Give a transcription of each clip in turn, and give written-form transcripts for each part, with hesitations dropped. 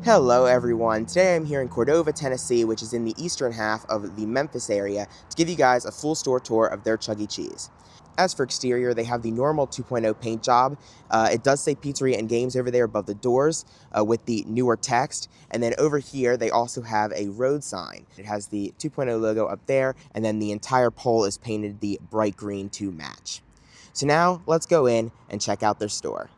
Hello everyone, today I'm here in Cordova, Tennessee, which is in the eastern half of the Memphis area, to give you guys a full store tour of their Chuck E. Cheese. As for exterior, they have the normal 2.0 paint job. It does say Pizzeria and Games over there above the doors with the newer text. And then over here, they also have a road sign. It has the 2.0 logo up there, and then the entire pole is painted the bright green to match. So now, let's go in and check out their store.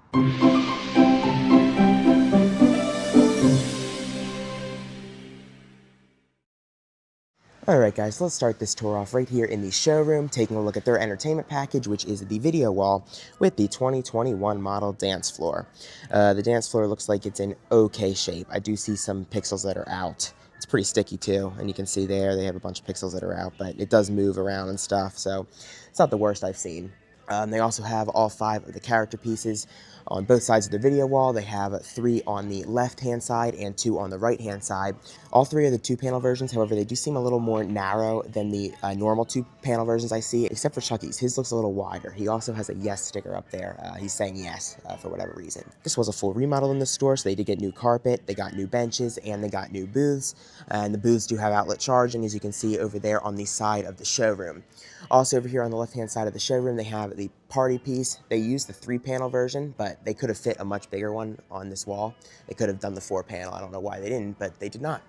Alright guys, let's start this tour off right here in the showroom, taking a look at their entertainment package, which is the video wall with the 2021 model dance floor. The dance floor looks like it's in okay shape. I do see some pixels that are out. It's pretty sticky too, and you can see there they have a bunch of pixels that are out, but it does move around and stuff, so it's not the worst I've seen. They also have all 5 of the character pieces on both sides of the video wall. They have 3 on the left-hand side and 2 on the right-hand side. All 3 are the 2-panel versions. However, they do seem a little more narrow than the normal 2-panel versions I see, except for Chucky's. His looks a little wider. He also has a yes sticker up there. He's saying yes for whatever reason. This was a full remodel in the store, so they did get new carpet, they got new benches, and they got new booths. And the booths do have outlet charging, as you can see over there on the side of the showroom. Also over here on the left-hand side of the showroom, they have the party piece. They used the 3-panel version, but they could have fit a much bigger one on this wall. They could have done the 4-panel. I don't know why they didn't, but they did not.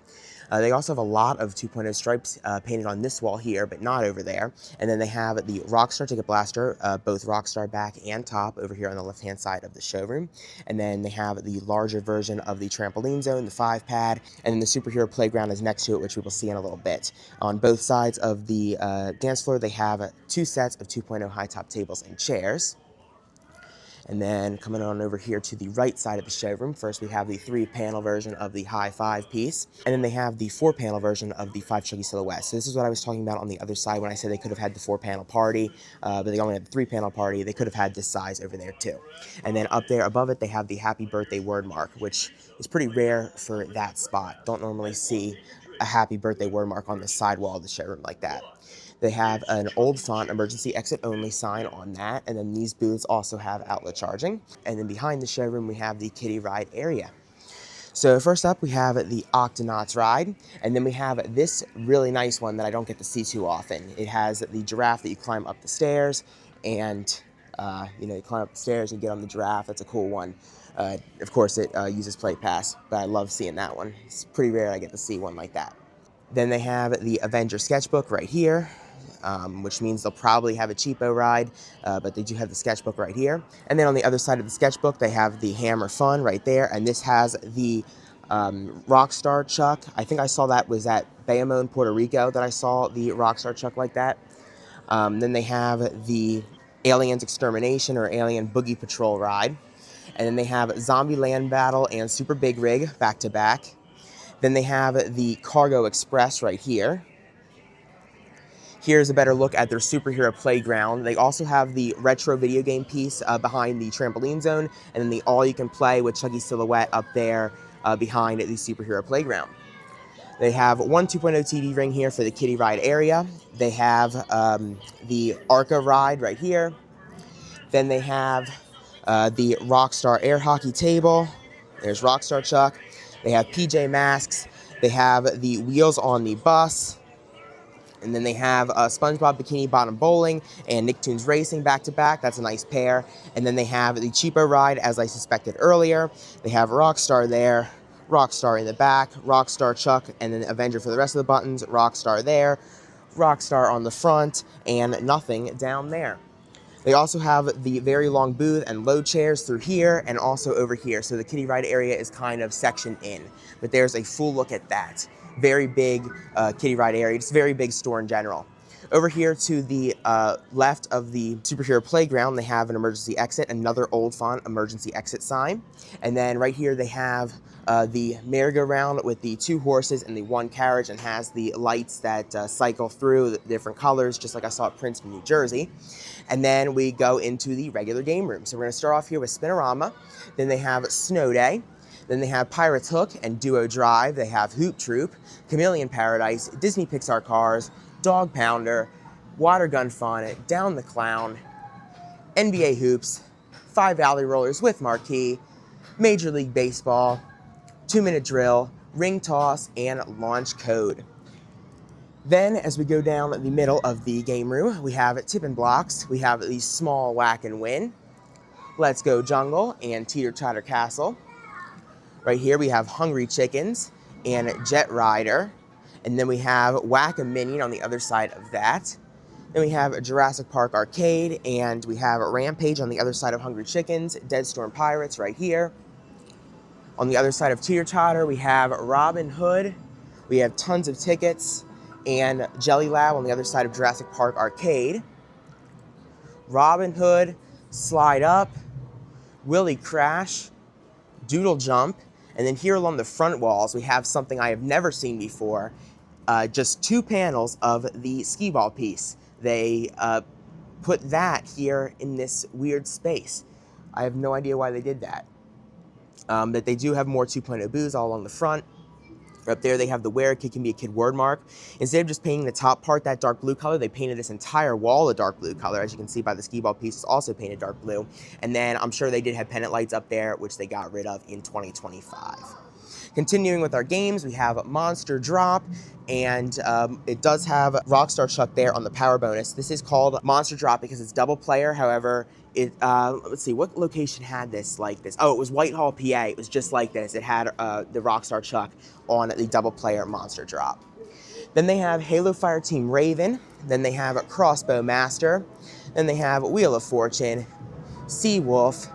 They also have a lot of 2.0 stripes painted on this wall here, but not over there. And then they have the Rockstar Ticket Blaster, both Rockstar back and top over here on the left-hand side of the showroom. And then they have the larger version of the trampoline zone, the 5-pad, and then the superhero playground is next to it, which we will see in a little bit. On both sides of the dance floor, they have 2 sets of 2.0 high-top tables and chairs. And then coming on over here to the right side of the showroom, first we have the 3-panel version of the high 5 piece, and then they have the 4-panel version of the 5 Chuggy silhouette. So this is what I was talking about on the other side when I said they could have had the 4-panel party, but they only had the 3-panel party. They could have had this size over there too. And then up there above it, they have the happy birthday word mark, which is pretty rare for that spot. Don't normally see a happy birthday word mark on the side wall of the showroom like that. They have an old font emergency exit only sign on that, and then these booths also have outlet charging. And then behind the showroom we have the kiddie ride area. So first up we have the Octonauts ride, and then we have this really nice one that I don't get to see too often. It has the giraffe that you climb up the stairs, and you climb up the stairs and get on the giraffe. That's a cool one. Of course it uses Play Pass, but I love seeing that one. It's pretty rare I get to see one like that. Then they have the Avenger sketchbook right here. Which means they'll probably have a cheapo ride, but they do have the sketchbook right here. And then on the other side of the sketchbook, they have the Hammer Fun right there, and this has the Rockstar Chuck. I think I saw that was at Bayamon, Puerto Rico, that I saw the Rockstar Chuck like that. Then they have the Aliens Extermination or Alien Boogie Patrol ride. And then they have Zombie Land Battle and Super Big Rig back to back. Then they have the Cargo Express right here. Here's a better look at their superhero playground. They also have the retro video game piece behind the trampoline zone, and then the all-you-can-play with Chuggy silhouette up there behind the superhero playground. They have one 2.0 TV ring here for the kiddie ride area. They have the Arca ride right here. Then they have the Rockstar air hockey table. There's Rockstar Chuck. They have PJ Masks. They have the wheels on the bus. And then they have SpongeBob Bikini Bottom Bowling and Nicktoons Racing back-to-back. That's a nice pair. And then they have the cheapo ride, as I suspected earlier. They have Rockstar there, Rockstar in the back, Rockstar Chuck, and then Avenger for the rest of the buttons, Rockstar there, Rockstar on the front, and nothing down there. They also have the very long booth and low chairs through here and also over here. So the kiddie ride area is kind of sectioned in. But there's a full look at that. Very big kiddie ride area. It's a very big store in general. Over here to the left of the superhero playground, they have an emergency exit, another old font emergency exit sign. And then right here they have the merry-go-round with the 2 horses and the 1 carriage, and has the lights that cycle through the different colors, just like I saw at Princeton, New Jersey. And then we go into the regular game room. So we're going to start off here with Spinorama. Then they have Snow Day. Then they have Pirates Hook and Duo Drive. They have Hoop Troop, Chameleon Paradise, Disney Pixar Cars, Dog Pounder, Water Gun Fun, Down the Clown, NBA Hoops, 5 Valley Rollers with Marquee, Major League Baseball, 2-minute drill, ring toss, and launch code. Then, as we go down the middle of the game room, we have tipping blocks. We have the small whack and win, let's go jungle, and teeter totter castle. Right here we have hungry chickens and jet rider. And then we have whack a minion on the other side of that. Then we have Jurassic Park Arcade, and we have Rampage on the other side of Hungry Chickens, Dead Storm Pirates right here. On the other side of Teeter Totter, we have Robin Hood. We have tons of tickets, and Jelly Lab on the other side of Jurassic Park Arcade. Robin Hood, Slide Up, Willy Crash, Doodle Jump, and then here along the front walls, we have something I have never seen before, just 2 panels of the skee ball piece. They put that here in this weird space. I have no idea why they did that. But they do have more 2.0 booths all along the front. Up there they have the Where a Kid Can Be a Kid word mark. Instead of just painting the top part that dark blue color, they painted this entire wall a dark blue color. As you can see by the skee ball piece, it's also painted dark blue. And then I'm sure they did have pennant lights up there, which they got rid of in 2025. Continuing with our games, we have Monster Drop, and it does have Rockstar Chuck there on the power bonus. This is called Monster Drop because it's double player. However, let's see, what location had this like this? Oh, it was Whitehall, PA. It was just like this. It had the Rockstar Chuck on the double player Monster Drop. Then they have Halo Fire Team Raven. Then they have Crossbow Master. Then they have Wheel of Fortune, Seawolf,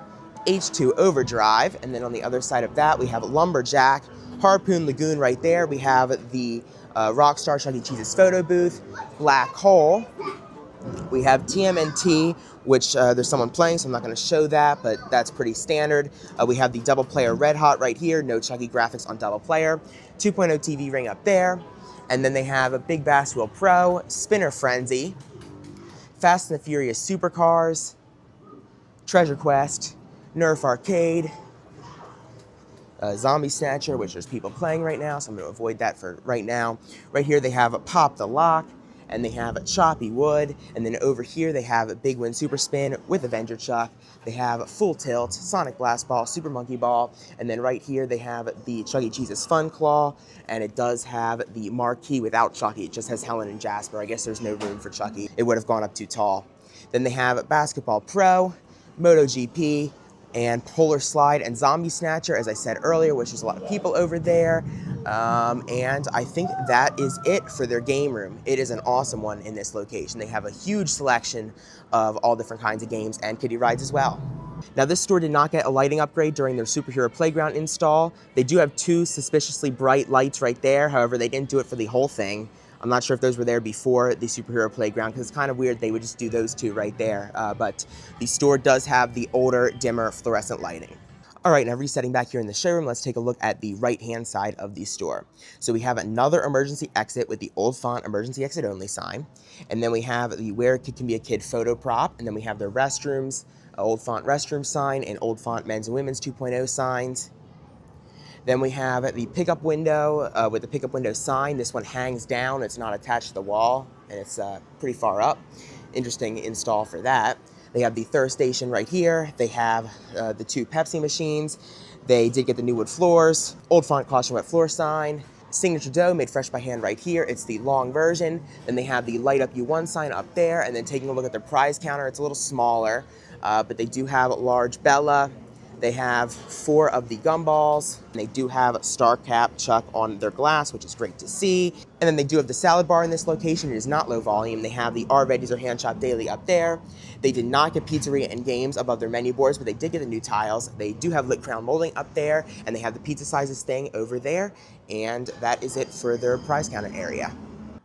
H2 Overdrive, and then on the other side of that we have Lumberjack, Harpoon Lagoon right there. We have the Rockstar Chuck E. Cheese's photo booth, Black Hole. We have TMNT, which there's someone playing, so I'm not going to show that, but that's pretty standard. We have the double player Red Hot right here, no Chucky graphics on double player, 2.0 TV ring up there, and then they have a Big Bass Wheel Pro, Spinner Frenzy, Fast and the Furious Supercars, Treasure Quest, Nerf Arcade, Zombie Snatcher, which there's people playing right now, so I'm going to avoid that for right now. Right here they have Pop the Lock, and they have Choppy Wood, and then over here they have Big Win Super Spin with Avenger Chuck. They have Full Tilt, Sonic Blast Ball, Super Monkey Ball, and then right here they have the Chuck E. Cheese's Fun Claw, and it does have the marquee without Chucky. It just has Helen and Jasper. I guess there's no room for Chucky. It would have gone up too tall. Then they have Basketball Pro, MotoGP, and Polar Slide and Zombie Snatcher, as I said earlier, which is a lot of people over there. And I think that is it for their game room. It is an awesome one in this location. They have a huge selection of all different kinds of games and kiddie rides as well. Now, this store did not get a lighting upgrade during their Superhero Playground install. They do have 2 suspiciously bright lights right there. However, they didn't do it for the whole thing. I'm not sure if those were there before the Superhero Playground, because it's kind of weird they would just do those 2 right there. But the store does have the older, dimmer fluorescent lighting. All right, now resetting back here in the showroom, let's take a look at the right-hand side of the store. So we have another emergency exit with the old font emergency exit only sign. And then we have the Where a Kid Can Be a Kid photo prop. And then we have the restrooms, old font restroom sign, and old font men's and women's 2.0 signs. Then we have the pickup window with the pickup window sign. This one hangs down. It's not attached to the wall, and it's pretty far up. Interesting install for that. They have the thirst station right here. They have the 2 Pepsi machines. They did get the new wood floors, old font caution wet floor sign, signature dough made fresh by hand right here. It's the long version. Then they have the light up U1 sign up there, and then taking a look at their prize counter, it's a little smaller, but they do have large Bella. They have 4 of the gumballs, and they do have Star Cap Chuck on their glass, which is great to see. And then they do have the salad bar in this location. It is not low volume. They have the Our Veggies or Hand Chopped Daily up there. They did not get Pizzeria and Games above their menu boards, but they did get the new tiles. They do have Lit Crown Molding up there, and they have the pizza sizes thing over there. And that is it for their prize counter area.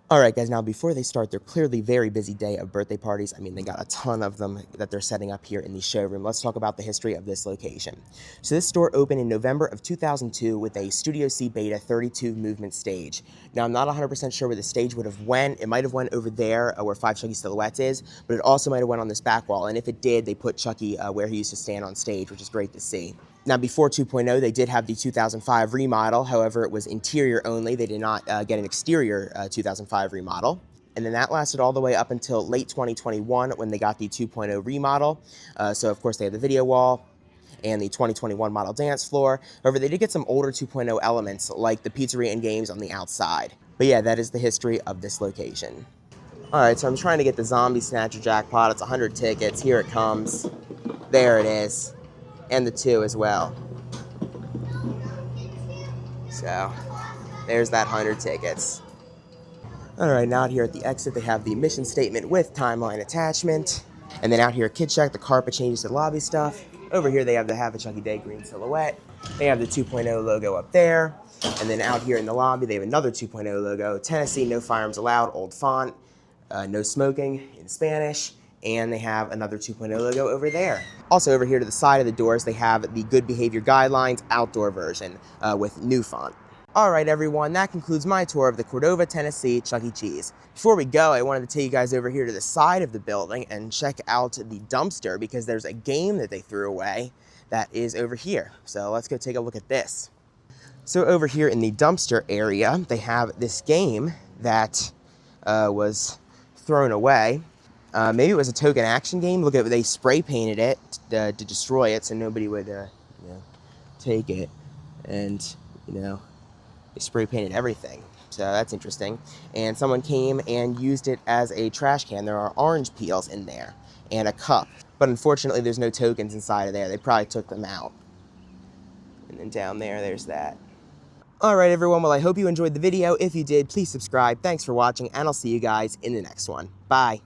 All right, guys, now before they start their clearly very busy day of birthday parties, I mean, they got a ton of them that they're setting up here in the showroom. Let's talk about the history of this location. So this store opened in November of 2002 with a Studio C Beta 32 movement stage. Now, I'm not 100% sure where the stage would have went. It might have went over there where 5 Chucky Silhouettes is, but it also might have went on this back wall. And if it did, they put Chucky where he used to stand on stage, which is great to see. Now, before 2.0, they did have the 2005 remodel. However, it was interior only. They did not get an exterior 2005 remodel. And then that lasted all the way up until late 2021 when they got the 2.0 remodel. So, of course, they had the video wall. and the 2021 model dance floor. However, they did get some older 2.0 elements like the pizzeria and games on the outside. But yeah, that is the history of this location. Alright, so I'm trying to get the Zombie Snatcher jackpot. It's 100 tickets. Here it comes. There it is. And the 2 as well. So, there's that 100 tickets. Alright, now out here at the exit, they have the mission statement with timeline attachment. And then out here at Kid Shack, the carpet changes to lobby stuff. Over here, they have the Have a Chunky Day green silhouette. They have the 2.0 logo up there. And then out here in the lobby, they have another 2.0 logo. Tennessee, no firearms allowed, old font. No smoking in Spanish. And they have another 2.0 logo over there. Also over here to the side of the doors, they have the Good Behavior Guidelines outdoor version with new font. All right, everyone, that concludes my tour of the Cordova, Tennessee Chuck E. Cheese. Before we go, I wanted to take you guys over here to the side of the building and check out the dumpster because there's a game that they threw away that is over here. So let's go take a look at this. So over here in the dumpster area, they have this game that was thrown away. Maybe it was a token action game. Look at they spray painted it to destroy it so nobody would take it. And, they spray painted everything. So that's interesting. And someone came and used it as a trash can. There are orange peels in there and a cup. But unfortunately, there's no tokens inside of there. They probably took them out. And then down there, there's that. All right, everyone. Well, I hope you enjoyed the video. If you did, please subscribe. Thanks for watching, and I'll see you guys in the next one. Bye.